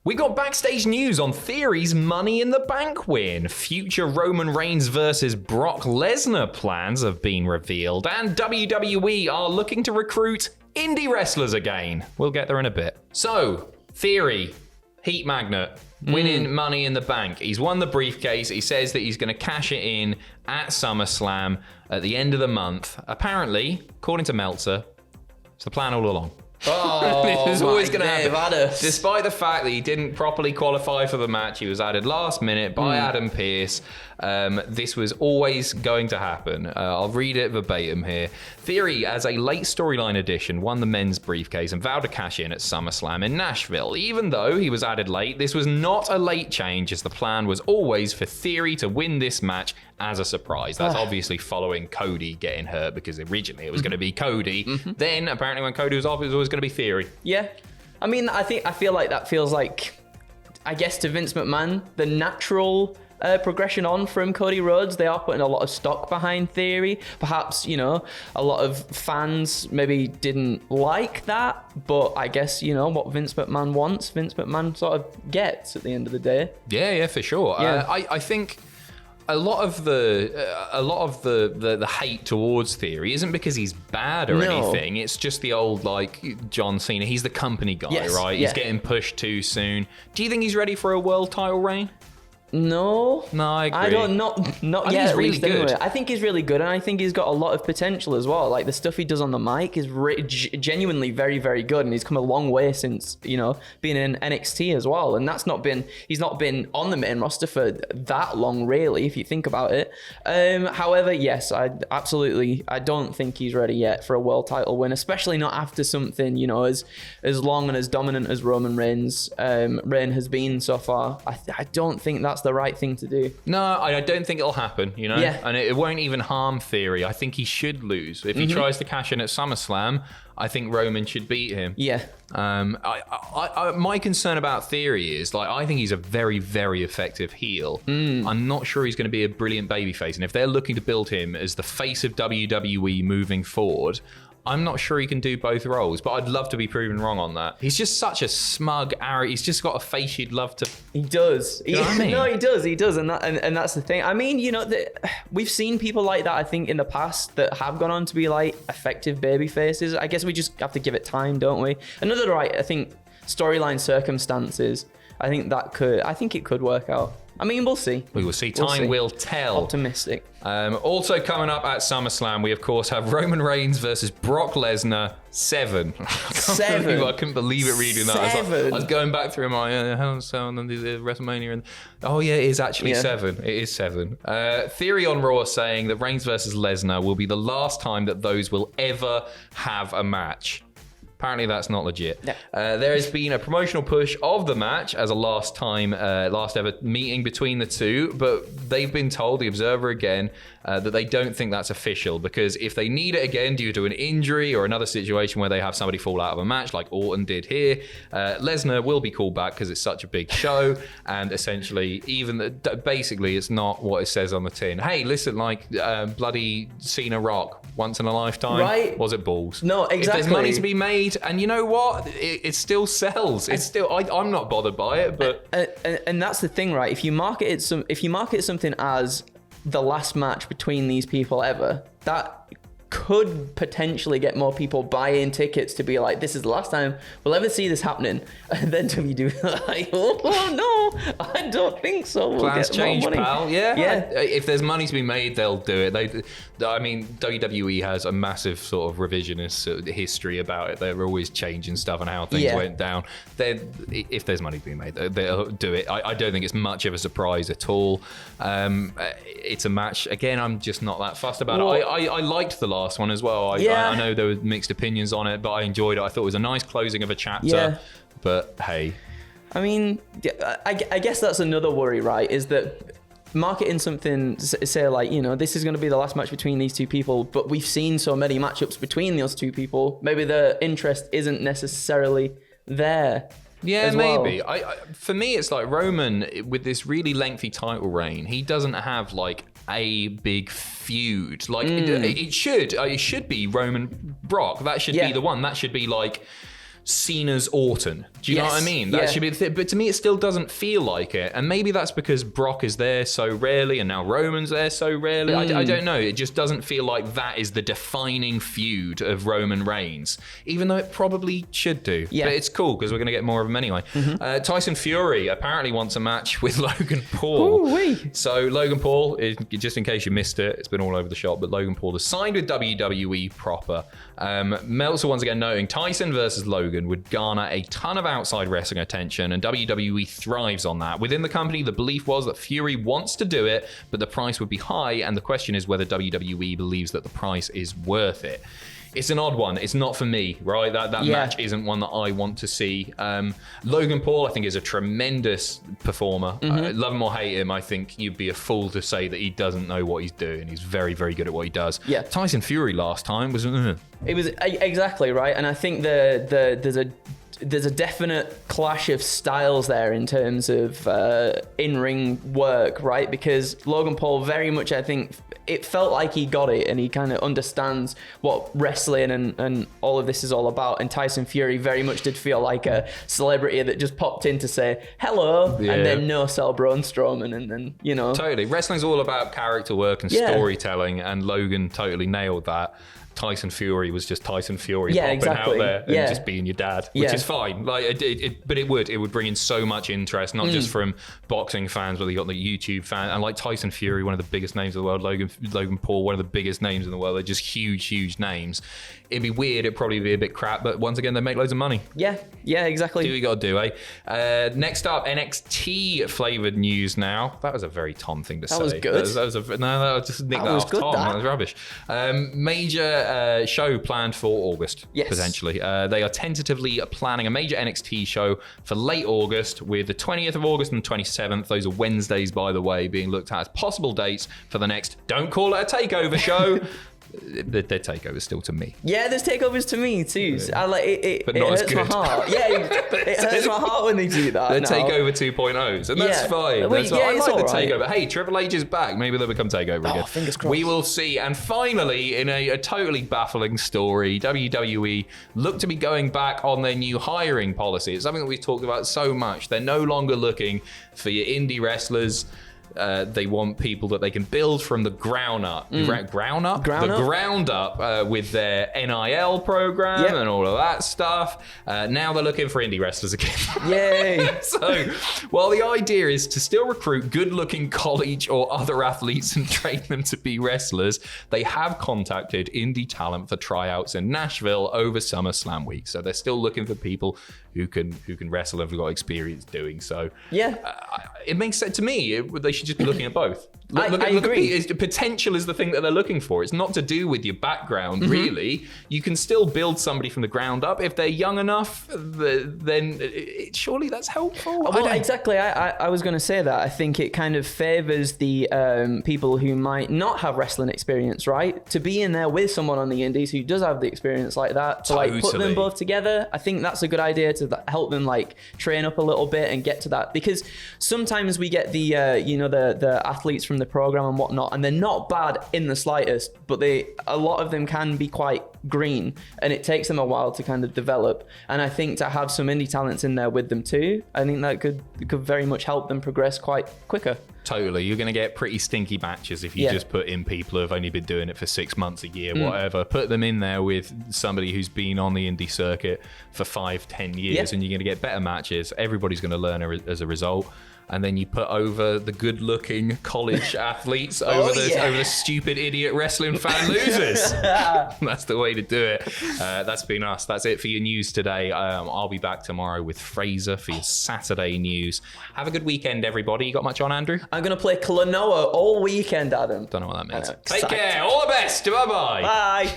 We got backstage news on Theory's Money in the Bank win. Future Roman Reigns versus Brock Lesnar plans have been revealed, and WWE are looking to recruit indie wrestlers again. We'll get there in a bit. So, Theory, Heat Magnet, winning Money in the Bank. He's won the briefcase. He says that he's going to cash it in at SummerSlam at the end of the month. Apparently, according to Meltzer, it's the plan all along. Oh, this is always going to happen. Addis. Despite the fact that he didn't properly qualify for the match, he was added last minute by Adam Pearce. This was always going to happen. I'll read it verbatim here. Theory, as a late storyline addition, won the men's briefcase and vowed to cash in at SummerSlam in Nashville. Even though he was added late, this was not a late change, as the plan was always for Theory to win this match as a surprise. That's obviously following Cody getting hurt, because originally it was going to be Cody. Then apparently when Cody was off, it was always going to be Theory. Yeah. I mean, I feel like that feels like, I guess, to Vince McMahon, the natural progression on from Cody Rhodes. They are putting a lot of stock behind Theory. Perhaps, a lot of fans maybe didn't like that, but I guess, what Vince McMahon wants, Vince McMahon sort of gets at the end of the day. Yeah, for sure. Yeah. I think a lot of the hate towards Theory isn't because he's bad or anything. It's just the old, like, John Cena. He's the company guy, right? Yeah. He's getting pushed too soon. Do you think he's ready for a world title reign? No, I agree. I don't. Not I yet. think he's really good. Anyway. I think he's really good, and I think he's got a lot of potential as well. Like, the stuff he does on the mic is genuinely very, very good, and he's come a long way since being in NXT as well. And he's not been on the main roster for that long, really, if you think about it. However, yes, I don't think he's ready yet for a world title win, especially not after something as long and as dominant as Roman Reigns' reign has been so far. I don't think that's the right thing to do. No, I don't think it'll happen, Yeah. And it won't even harm Theory. I think he should lose. If he tries to cash in at SummerSlam, I think Roman should beat him. Yeah. My concern about Theory is, I think he's a very, very effective heel. I'm not sure he's going to be a brilliant babyface. And if they're looking to build him as the face of WWE moving forward, I'm not sure he can do both roles, but I'd love to be proven wrong on that. He's just such a smug, arrogant. He's just got a face you'd love to. He does. You know what I mean? No, he does, and that's the thing. I mean, we've seen people like that, I think, in the past that have gone on to be like effective baby faces. I guess we just have to give it time, don't we? Another I think storyline circumstances. I think it could work out. I mean, we'll see. We will see. Time will tell. Optimistic. Also coming up at SummerSlam, we of course have Roman Reigns versus Brock Lesnar 7. I couldn't believe it reading that. I was going back through my sound and the WrestleMania, and it is actually 7. It is 7. Theory on Raw saying that Reigns versus Lesnar will be the last time that those will ever have a match. Apparently that's not legit. Yeah. There has been a promotional push of the match as a last ever meeting between the two, but they've been told, the Observer again, that they don't think that's official, because if they need it again due to an injury or another situation where they have somebody fall out of a match like Orton did here, Lesnar will be called back because it's such a big show, and essentially basically it's not what it says on the tin. Hey, listen, bloody Cena Rock, once in a lifetime. Right. Was it balls? No, exactly. If there's money to be made, and you know what? It still sells. It's still. I'm not bothered by it, but and that's the thing, right? If you market something as the last match between these people ever, that could potentially get more people buying tickets to be like, this is the last time we'll ever see this happening. And then WWE like, oh no, I don't think so. We'll plans get change, more money. pal. Yeah. If there's money to be made, they'll do it. WWE has a massive sort of revisionist history about it. They're always changing stuff and how things went down. If there's money to be made, they'll do it. I don't think it's much of a surprise at all. It's a match. Again, I'm just not that fussed about it. I liked the last one as well. I know there were mixed opinions on it, but I enjoyed it. I thought it was a nice closing of a chapter. Yeah. But hey, I mean, I guess that's another worry, right? Is that marketing something, say like, this is going to be the last match between these two people, but we've seen so many matchups between those two people. Maybe the interest isn't necessarily there. Yeah, maybe. For me, it's like Roman with this really lengthy title reign. He doesn't have like a big feud. It should be Roman Brock. That should be the one. That should be like Cena's Orton. Do you know what I mean? That should be the thing. But to me, it still doesn't feel like it. And maybe that's because Brock is there so rarely and now Roman's there so rarely. I don't know. It just doesn't feel like that is the defining feud of Roman Reigns, even though it probably should do. Yeah. But it's cool because we're going to get more of them anyway. Tyson Fury apparently wants a match with Logan Paul. Ooh-wee. So Logan Paul, just in case you missed it, it's been all over the shop, but Logan Paul has signed with WWE proper. Meltzer once again noting Tyson versus Logan would garner a ton of outside wrestling attention, and WWE thrives on that. Within the company, the belief was that Fury wants to do it, but the price would be high, and the question is whether WWE believes that the price is worth it. It's an odd one. It's not for me, right? That match isn't one that I want to see. Logan Paul, I think, is a tremendous performer. Love him or hate him, I think you'd be a fool to say that he doesn't know what he's doing. He's very, very good at what he does. Yeah. Tyson Fury last time was... It was exactly right, and I think there's a definite clash of styles there in terms of in-ring work, right? Because Logan Paul very much, I think, it felt like he got it and he kind of understands what wrestling and all of this is all about. And Tyson Fury very much did feel like a celebrity that just popped in to say hello and then no-sell Braun Strowman and then, you know. Totally. Wrestling's all about character work and storytelling, and Logan totally nailed that. Tyson Fury was just Tyson Fury popping out there and just being your dad, which is fine. Like, but it would bring in so much interest, not just from boxing fans, but you got the YouTube fan, and like Tyson Fury, one of the biggest names in the world, Logan Paul, one of the biggest names in the world. They're just huge names. It'd be weird. It'd probably be a bit crap, but once again, they make loads of money. Yeah, exactly. Do what you got to do, eh? Next up, NXT flavored news now. That was a very Tom thing to say. That was good. That was just nick that off Tom. That was rubbish. Major show planned for August, potentially. They are tentatively planning a major NXT show for late August, with the 20th of August and 27th. Those are Wednesdays, by the way, being looked at as possible dates for the next, don't call it a takeover show. Their takeovers still to me. Yeah, there's takeovers to me too. I like it. But not it hurts my heart. Yeah, it hurts my heart when they do that. They're takeover 2.0s, and that's fine. I like the takeover. Hey, Triple H is back. Maybe they'll become takeover again. Fingers crossed. We will see. And finally, in a totally baffling story, WWE look to be going back on their new hiring policy. It's something that we've talked about so much. They're no longer looking for your indie wrestlers. They want people that they can build from the ground up. Ground up with their NIL program and all of that stuff. Now they're looking for indie wrestlers again. Yay! So, while the idea is to still recruit good-looking college or other athletes and train them to be wrestlers, they have contacted indie talent for tryouts in Nashville over SummerSlam week. So they're still looking for people who can wrestle and have got experience doing so. Yeah. It makes sense to me. They should just be looking at both. I agree. Potential is the thing that they're looking for. It's not to do with your background, really. You can still build somebody from the ground up. If they're young enough, then surely that's helpful. Well, exactly. I was going to say that. I think it kind of favors the people who might not have wrestling experience, right? To be in there with someone on the indies who does have the experience like that, to like put them both together. I think that's a good idea to help them like train up a little bit and get to that, because sometimes we get the the athletes from the program and whatnot, and they're not bad in the slightest, but a lot of them can be quite green, and it takes them a while to kind of develop. And I think to have some indie talents in there with them too, I think that could very much help them progress quite quicker. Totally. You're going to get pretty stinky matches if you just put in people who have only been doing it for 6 months, a year, whatever. Put them in there with somebody who's been on the indie circuit for 5-10 years, and you're going to get better matches. Everybody's going to learn as a result. And then you put over the good-looking college athletes over the stupid idiot wrestling fan losers. That's the way to do it. That's been us. That's it for your news today. I'll be back tomorrow with Fraser for your Saturday news. Have a good weekend, everybody. You got much on, Andrew? I'm going to play Klonoa all weekend, Adam. Don't know what that means. Take care. All the best. Bye-bye. Bye.